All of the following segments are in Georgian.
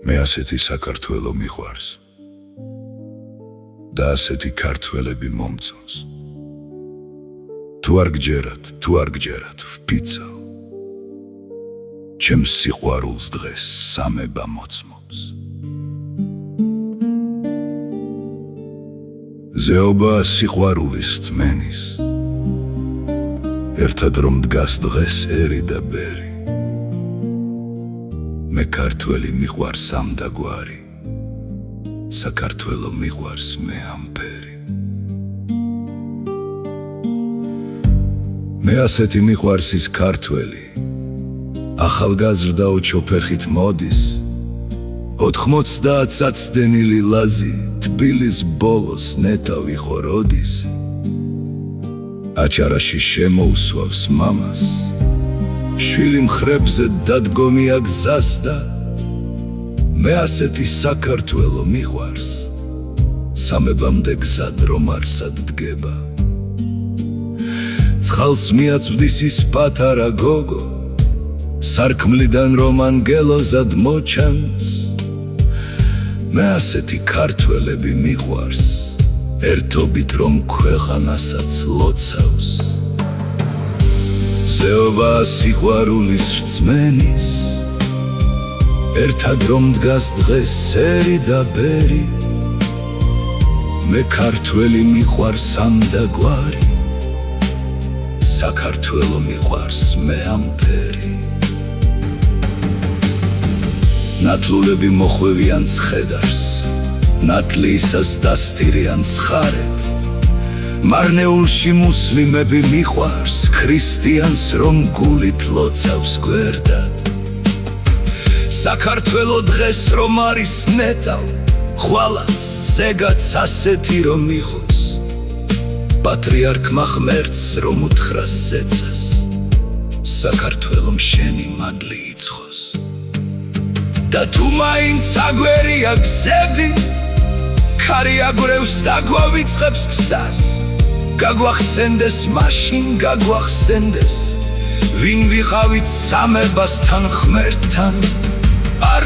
მე ასეთი საქართველო მიყვარს და ასეთი ქართველები მომწონს. თუ არ გჯერათ ვფიცავ, ჩემს სიყვარულს დღეს სამება მოწმობს. ზეობა სიყვარულის თმენის, ერთად რომ დგას დღეს ერი და ბერი. მე ქართველი მიყვარს ამდაგვარი, საქართველო მიყვარს მე ამფერი. მე ასეთი მიყვარს ის ქართველი, ახალგაზრდაო ჩოფეხით მოდის, 90 საცდენილი ლაზი, თბილის ბოლოს ნეტავი ხოროდის. აჭარაში შემოუსვავს მამას, შვილი მხრებზე დადგომია გზას და მე ასეთი საქართველო მიყვარს, სამებამდე გზად რომ არსად დგება. ცხალს მიაწვდის ის პატარა გოგო, სარკმლიდან რომ ანგელოზად მოჩანს. მე ასეთი ქართველები მიყვარს, ერთობით რომ ქვეყანასაც ლოცავს. ზეობა სიყვარულის რწმენის, ერთად რომ დგას დღეს ერი და ბერი. მე ქართველი მიყვარს ამდაგვარი, საქართველო მიყვარს მე ამფერი. ნათლულები მოხვევიან ცხედარს, ნათლისას დასტირიან ცხარეთ. მარნეულში მუსლიმები მიყვარს, ქრისტიანს რომ გულით ლოცავს გვერდად. საქართველო დღეს რომ არის ნეტავ, ხვალაც ზეგაც ასეთი რომ იყოს. პატრიარქმა ღმერთს რომ უთხრა ზეცას, საქართველომ შენი მადლი იცხოს. და თუ მაინც აგვერია გზები, ქარი აგვრევს და გვავიწყებს გზას. გაგვახსენდეს მაშინ, გაგვახსენდეს, ვინ ვიყავით სამებასთან ღმერთთან. არ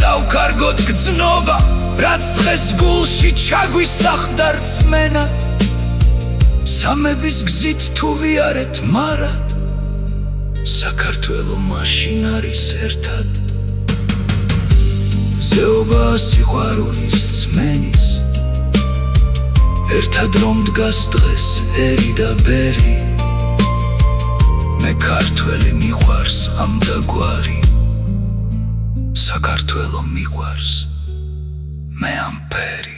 დავკარგოთ გრძნობა, რაც დღეს გულში ჩაგვისახდა რწმენად. სამების გზით თუ ვიარეთ მარად, საქართველო მაშინ არის ერთად. ზეობა სიყვარულის რწმენის, ერთად რომ დგას დღეს ერი და ბერი. მე ქართველი მიყვარს ამდაგვარი, საქართველო მიყვარს მე ამფერი.